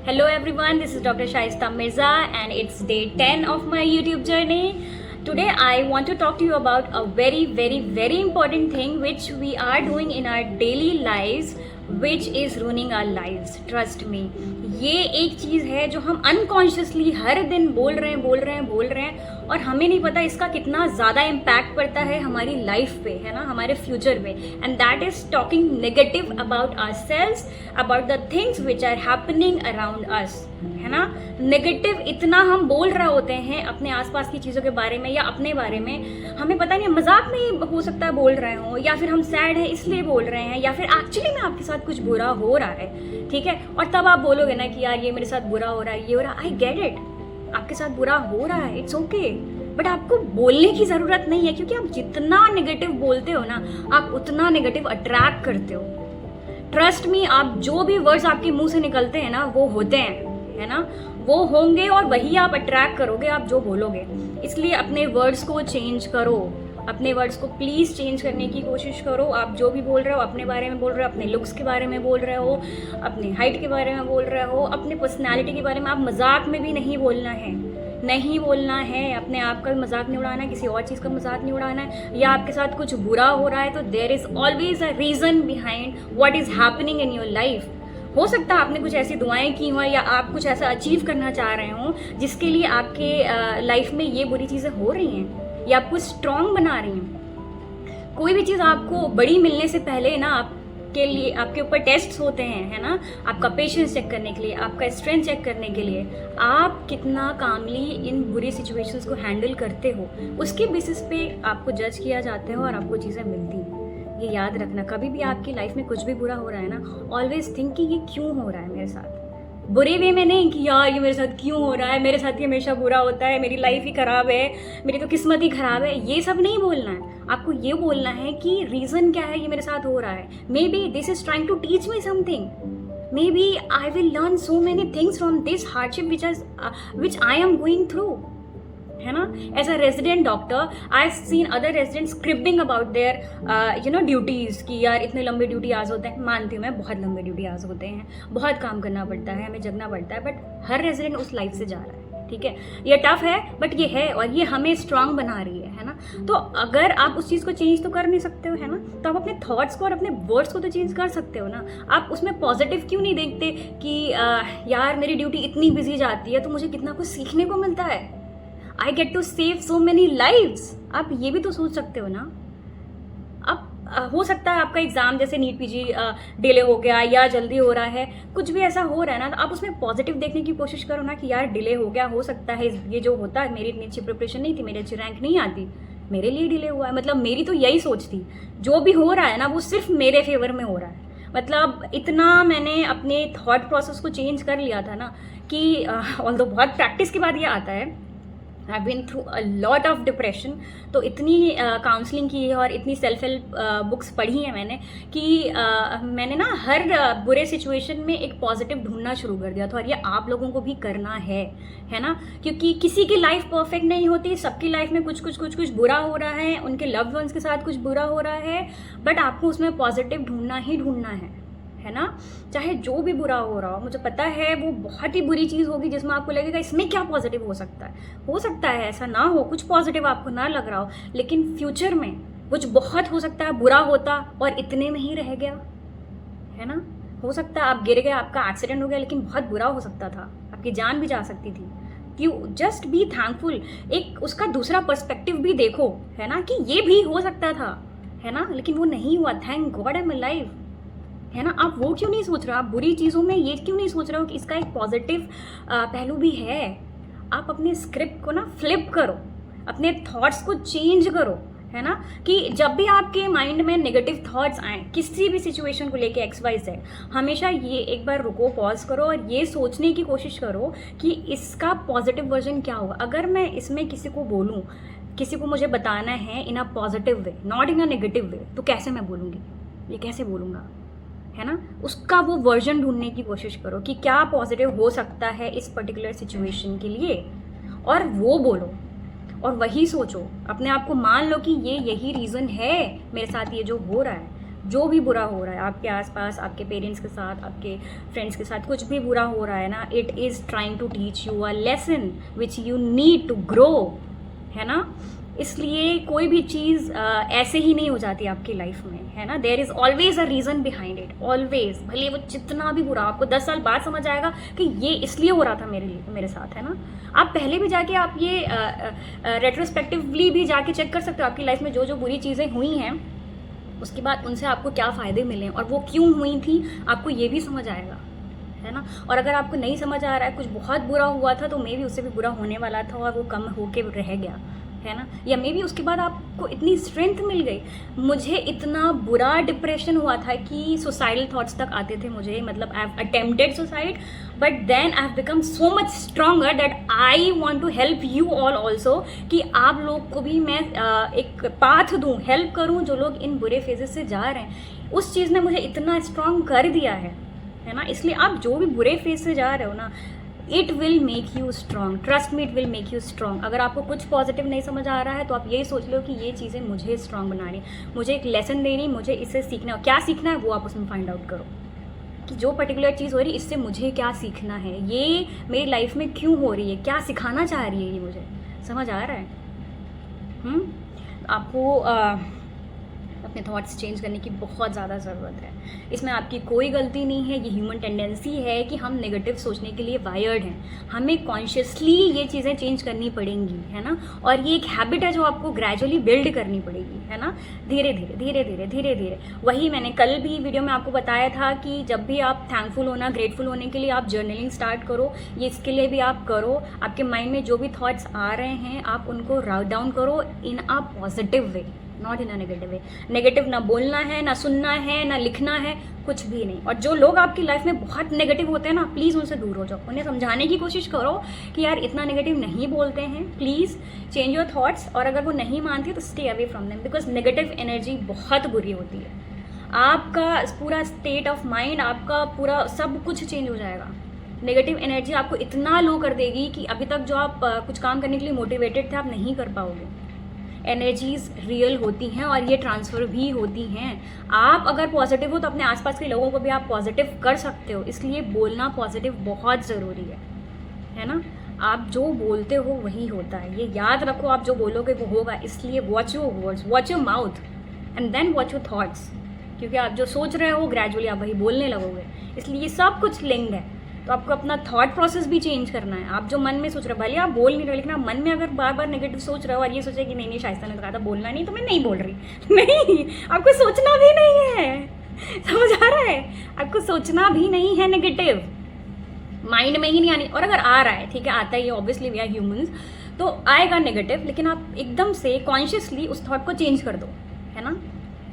Hello everyone, this is Dr. Shaista Mirza and it's day 10 of my YouTube journey. Today I want to talk to you about a very important thing which we are doing in our daily lives which is ruining our lives. Trust me. ये एक चीज़ है जो हम unconsciously हर दिन बोल रहे हैं और हमें नहीं पता इसका कितना ज़्यादा इम्पैक्ट पड़ता है हमारी लाइफ पे, है ना, हमारे फ्यूचर पे. And that is talking negative about ourselves, about the things which are happening around us, है ना. नेगेटिव इतना हम बोल रहे होते हैं अपने आसपास की चीज़ों के बारे में या अपने बारे में, हमें पता नहीं, मजाक में हो सकता है बोल रहे हो, या फिर हम सैड हैं इसलिए बोल रहे हैं, या फिर एक्चुअली में आपके साथ कुछ बुरा हो रहा है, ठीक है. और तब आप बोलोगे ना कि यार ये मेरे साथ बुरा हो रहा है, ये हो रहा है. आई गेट इट, आपके साथ बुरा हो रहा है, इट्स ओके, बट आपको बोलने की ज़रूरत नहीं है, क्योंकि आप जितना नेगेटिव बोलते हो ना, आप उतना नेगेटिव अट्रैक्ट करते हो. ट्रस्ट मी, आप जो भी वर्ड्स आपके मुंह से निकलते हैं ना वो होते हैं, है ना, वो होंगे और वही आप अट्रैक्ट करोगे, आप जो बोलोगे. इसलिए अपने वर्ड्स को चेंज करो, अपने वर्ड्स को प्लीज़ चेंज करने की कोशिश करो. आप जो भी बोल रहे हो, अपने बारे में बोल रहे हो, अपने लुक्स के बारे में बोल रहे हो, अपनी हाइट के बारे में बोल रहे हो, अपने पर्सनैलिटी के बारे में, आप मजाक में भी नहीं बोलना है, नहीं बोलना है. अपने आप का मजाक नहीं उड़ाना है, किसी और चीज़ का मजाक नहीं उड़ाना है. या आपके साथ कुछ बुरा हो रहा है तो there is always a reason behind what is happening in your life. हो सकता है आपने कुछ ऐसी दुआएं की हों या आप कुछ ऐसा अचीव करना चाह रहे हों जिसके लिए आपके लाइफ में ये बुरी चीज़ें हो रही हैं या आपको स्ट्रॉन्ग बना रही हैं. कोई भी चीज़ आपको बड़ी मिलने से पहले ना आपके लिए, आपके ऊपर टेस्ट्स होते हैं, है ना. आपका पेशेंस चेक करने के लिए, आपका स्ट्रेंथ चेक करने के लिए, आप कितना कामली इन बुरी सिचुएशंस को हैंडल करते हो, उसके बेसिस पे आपको जज किया जाता है और आपको चीज़ें मिलती हैं. ये याद रखना, कभी भी आपकी लाइफ में कुछ भी बुरा हो रहा है ना, ऑलवेज थिंक कि ये क्यों हो रहा है मेरे साथ. बुरे वे में नहीं कि यार ये मेरे साथ क्यों हो रहा है, मेरे साथ ही हमेशा बुरा होता है, मेरी लाइफ ही ख़राब है, मेरी तो किस्मत ही ख़राब है. ये सब नहीं बोलना है. आपको ये बोलना है कि रीज़न क्या है ये मेरे साथ हो रहा है. Maybe this is trying to teach me something. Maybe I will learn so many things from this hardship which I am going through, है ना. As a resident doctor I seen other resident scripting about their duties कि यार इतने लंबे duty आज होते हैं. मानती हूँ मैं, बहुत लंबे ड्यूटी आज होते हैं, बहुत काम करना पड़ता है, हमें जगना पड़ता है, बट हर रेजिडेंट उस लाइफ से जा रहा है, ठीक है. ये टफ है बट ये है, और ये हमें स्ट्रांग बना रही है ना. तो अगर आप उस चीज़ को चेंज तो कर नहीं सकते हो, है ना, तो आप अपने थॉट्स को और अपने वर्ड्स को तो चेंज कर सकते हो ना. आप उसमें पॉजिटिव क्यों नहीं देखते कि यार मेरी ड्यूटी इतनी बिजी जाती है तो मुझे कितना कुछ सीखने को मिलता है, I get to save so many lives. आप ये भी तो सोच सकते हो ना. अब हो सकता है आपका एग्ज़ाम जैसे नीट पीजी डिले हो गया या जल्दी हो रहा है, कुछ भी ऐसा हो रहा है ना, तो आप उसमें पॉजिटिव देखने की कोशिश करो ना कि यार डिले हो गया, हो सकता है ये जो होता है, मेरी इतनी अच्छी प्रिपरेशन नहीं थी, मेरी अच्छी रैंक नहीं आती, मेरे लिए डिले हुआ है. मतलब मेरी तो यही सोच थी, जो भी हो रहा है ना वो सिर्फ मेरे फेवर में हो रहा है. मतलब इतना मैंने अपने थॉट प्रोसेस को चेंज कर लिया था ना कि ऑल्दो बहुत प्रैक्टिस के बाद ये आता है. I been through a lot of depression. तो इतनी काउंसलिंग की है और इतनी सेल्फ हेल्प बुक्स पढ़ी हैं मैंने कि मैंने ना हर बुरे सिचुएशन में एक पॉजिटिव ढूंढना शुरू कर दिया था. और ये आप लोगों को भी करना है ना, क्योंकि किसी की लाइफ परफेक्ट नहीं होती. सबकी लाइफ में कुछ बुरा हो रहा है, उनके लव्ड वंस के साथ कुछ बुरा हो रहा है, बट आपको उसमें पॉजिटिव ढूंढना ही ढूंढना है ना. चाहे जो भी बुरा हो रहा हो, मुझे पता है वो बहुत ही बुरी चीज़ होगी जिसमें आपको लगेगा इसमें क्या पॉजिटिव हो सकता है. हो सकता है ऐसा ना हो, कुछ पॉजिटिव आपको ना लग रहा हो, लेकिन फ्यूचर में कुछ बहुत हो सकता है बुरा होता और इतने में ही रह गया, है ना. हो सकता है आप गिर गए, आपका एक्सीडेंट हो गया, लेकिन बहुत बुरा हो सकता था, आपकी जान भी जा सकती थी. You just be thankful. एक उसका दूसरा पर्सपेक्टिव भी देखो, है ना, कि ये भी हो सकता था, है ना, लेकिन वो नहीं हुआ. Thank God I am alive, है ना. आप वो क्यों नहीं सोच रहे हो, आप बुरी चीज़ों में ये क्यों नहीं सोच रहे हो कि इसका एक पॉजिटिव पहलू भी है. आप अपने स्क्रिप्ट को ना फ्लिप करो, अपने थॉट्स को चेंज करो, है ना, कि जब भी आपके माइंड में नेगेटिव थॉट्स आएँ किसी भी सिचुएशन को लेके XYZ, हमेशा ये एक बार रुको, पॉज करो और ये सोचने की कोशिश करो कि इसका पॉजिटिव वर्जन क्या होगा. अगर मैं इसमें किसी को बोलूँ, किसी को मुझे बताना है in a positive way, not in a negative way, तो कैसे मैं बोलूँगी, ये कैसे बोलूँगा, है ना. उसका वो वर्जन ढूंढने की कोशिश करो कि क्या पॉजिटिव हो सकता है इस पर्टिकुलर सिचुएशन के लिए, और वो बोलो और वही सोचो. अपने आप को मान लो कि यही रीज़न है मेरे साथ ये जो हो रहा है. जो भी बुरा हो रहा है आपके आसपास, आपके पेरेंट्स के साथ, आपके फ्रेंड्स के साथ, कुछ भी बुरा हो रहा है ना, it is trying to teach you a lesson which you need to grow, है ना। इसलिए कोई भी चीज़ ऐसे ही नहीं हो जाती आपकी लाइफ में, है ना। There is always a reason behind it, always. भले वो जितना भी बुरा, आपको 10 साल बाद समझ आएगा कि ये इसलिए हो रहा था मेरे साथ, है ना। आप पहले भी जाके आप ये रेट्रोस्पेक्टिवली भी जाके चेक कर सकते हो आपकी लाइफ में जो जो बुरी चीज़ें हुई हैं, उसके बाद उनसे आपको क्या फ़ायदे मिले और वो क्यों हुई थी, आपको ये भी समझ आएगा, है ना। और अगर आपको नहीं समझ आ रहा है, कुछ बहुत बुरा हुआ था तो मे भी उससे भी बुरा होने वाला था और वो कम होके रह गया, है ना। या मे बी उसके बाद आपको इतनी स्ट्रेंथ मिल गई। मुझे इतना बुरा डिप्रेशन हुआ था कि सुसाइडल थॉट्स तक आते थे मुझे, मतलब I have attempted suicide, but then I have become so much stronger that I want to help you all also, कि आप लोग को भी मैं एक पाथ दूँ, हेल्प करूँ जो लोग इन बुरे फेजेस से जा रहे हैं। उस चीज़ ने मुझे इतना स्ट्रॉन्ग कर दिया है ना। इसलिए आप जो भी बुरे फेज से जा रहे हो ना, it will make you strong, trust me, it will make you strong. अगर आपको कुछ पॉजिटिव नहीं समझ आ रहा है तो आप यही सोच लो कि ये चीज़ें मुझे स्ट्रॉन्ग बना रही, मुझे एक लेसन दे रही, मुझे इससे सीखना है। क्या सीखना है वो आप उसमें फाइंड आउट करो कि जो पर्टिकुलर चीज़ हो रही है इससे मुझे क्या सीखना है, ये मेरी लाइफ में क्यों हो रही है, क्या सिखाना चाह रही है, ये मुझे समझ आ रहा है। आपको अपने थॉट्स चेंज करने की बहुत ज़्यादा ज़रूरत है। इसमें आपकी कोई गलती नहीं है, ये ह्यूमन टेंडेंसी है कि हम नेगेटिव सोचने के लिए वायर्ड हैं। हमें कॉन्शियसली ये चीज़ें चेंज करनी पड़ेंगी, है ना। और ये एक हैबिट है जो आपको ग्रेजुअली बिल्ड करनी पड़ेगी, है ना, धीरे धीरे धीरे धीरे धीरे धीरे। वही मैंने कल भी वीडियो में आपको बताया था कि जब भी आप थैंकफुल होना, ग्रेटफुल होने के लिए आप जर्नलिंग स्टार्ट करो, ये इसके लिए भी आप करो। आपके माइंड में जो भी थॉट्स आ रहे हैं आप उनको राउट डाउन करो in a positive way, not in a negative way. Negative ना बोलना है, ना सुनना है, ना लिखना है, कुछ भी नहीं। और जो लोग आपकी लाइफ में बहुत नेगेटिव होते हैं ना, प्लीज़ उनसे दूर हो जाओ। उन्हें समझाने की कोशिश करो कि यार इतना नेगेटिव नहीं बोलते हैं, प्लीज़ चेंज योर थॉट्स। और अगर वो नहीं मानती तो stay away from them, because negative energy बहुत बुरी होती है। आपका पूरा स्टेट ऑफ माइंड, आपका पूरा सब कुछ चेंज हो जाएगा। नेगेटिव एनर्जी आपको इतना लो कर देगी कि अभी तक जो आप कुछ काम करने के लिए मोटिवेटेड थे आप नहीं कर पाओगे। एनर्जीज रियल होती हैं और ये ट्रांसफ़र भी होती हैं। आप अगर पॉजिटिव हो तो अपने आसपास के लोगों को भी आप पॉजिटिव कर सकते हो। इसलिए बोलना पॉजिटिव बहुत ज़रूरी है ना। आप जो बोलते हो वही होता है, ये याद रखो। आप जो बोलोगे वो होगा। इसलिए watch your words, watch your mouth and then watch your thoughts, क्योंकि आप जो सोच रहे हो ग्रेजुअली आप वही बोलने लगोगे। इसलिए ये सब कुछ लिंक्ड है। तो आपको अपना थॉट प्रोसेस भी चेंज करना है। आप जो मन में सोच रहे हो, भले आप बोल नहीं रहे, लेकिन आप मन में अगर बार बार नेगेटिव सोच रहे हो और ये सोचे कि नहीं शाइस्ता ने तो कहा था बोलना नहीं, तो मैं नहीं बोल रही नहीं, आपको सोचना भी नहीं है, समझ आ रहा है। आपको सोचना भी नहीं है नेगेटिव, माइंड में ही नहीं आनी। और अगर आ रहा है, ठीक है, आता ही है, ऑब्वियसली वी आर ह्यूमंस, तो आएगा नेगेटिव, लेकिन आप एकदम से कॉन्शियसली उस थॉट को चेंज कर दो, है ना,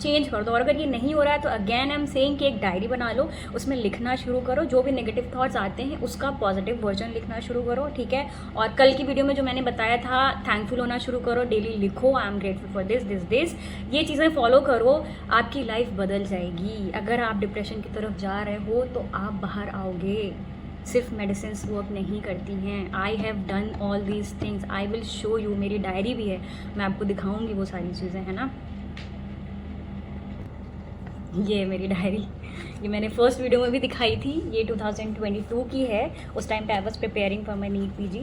चेंज कर दो। और अगर ये नहीं हो रहा है तो अगेन आई एम सेइंग कि एक डायरी बना लो, उसमें लिखना शुरू करो। जो भी नेगेटिव थॉट्स आते हैं उसका पॉजिटिव वर्जन लिखना शुरू करो, ठीक है। और कल की वीडियो में जो मैंने बताया था, थैंकफुल होना शुरू करो, डेली लिखो I am grateful for this this this. ये चीज़ें फॉलो करो, आपकी लाइफ बदल जाएगी। अगर आप डिप्रेशन की तरफ जा रहे हो तो आप बाहर आओगे। सिर्फ मेडिसिन वर्क नहीं करती हैं। I have done all these things, I will show you. मेरी डायरी भी है, मैं आपको दिखाऊंगी वो सारी चीज़ें, है ना। ये मेरी डायरी, ये मैंने फर्स्ट वीडियो में भी दिखाई थी। ये 2022 की है। उस टाइम पे I was preparing for my NEET PG,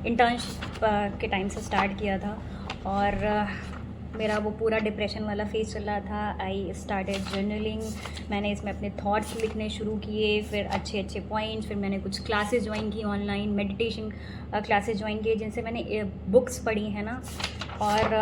internship के टाइम से स्टार्ट किया था। और मेरा वो पूरा डिप्रेशन वाला फेज चल रहा था। आई स्टार्टेड जर्नलिंग, मैंने इसमें अपने थॉट्स लिखने शुरू किए, फिर अच्छे अच्छे पॉइंट्स, फिर मैंने कुछ क्लासेस ज्वाइन की ऑनलाइन, मेडिटेशन क्लासेस ज्वाइन किए जिनसे मैंने बुक्स पढ़ी, है ना। और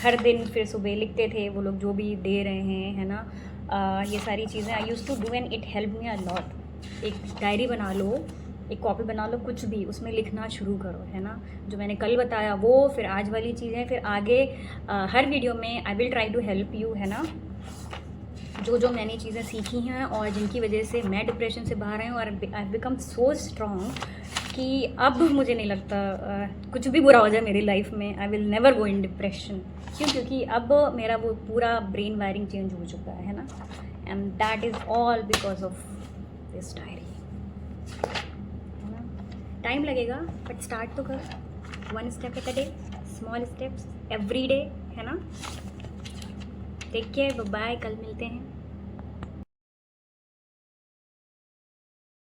हर दिन फिर सुबह लिखते थे वो लोग जो भी दे रहे हैं, है ना। ये सारी चीज़ें I used to do and it help me a lot. एक डायरी बना लो, एक कॉपी बना लो, कुछ भी उसमें लिखना शुरू करो, है ना। जो मैंने कल बताया वो, फिर आज वाली चीज़ें, फिर आगे हर वीडियो में I will try to help you, है ना। जो जो मैंने चीज़ें सीखी हैं और जिनकी वजह से मैं डिप्रेशन से बाहर आई हूँ और आई बिकम सो स्ट्रॉन्ग कि अब मुझे नहीं लगता कुछ भी बुरा हो जाए मेरी लाइफ में, I will never go in depression. क्यों? क्योंकि अब मेरा वो पूरा ब्रेन वायरिंग चेंज हो चुका है ना। And that is all because of this diary. Time लगेगा बट स्टार्ट तो कर, 1 step at a day, small steps every day, है ना। टेक केयर, बाय, कल मिलते हैं।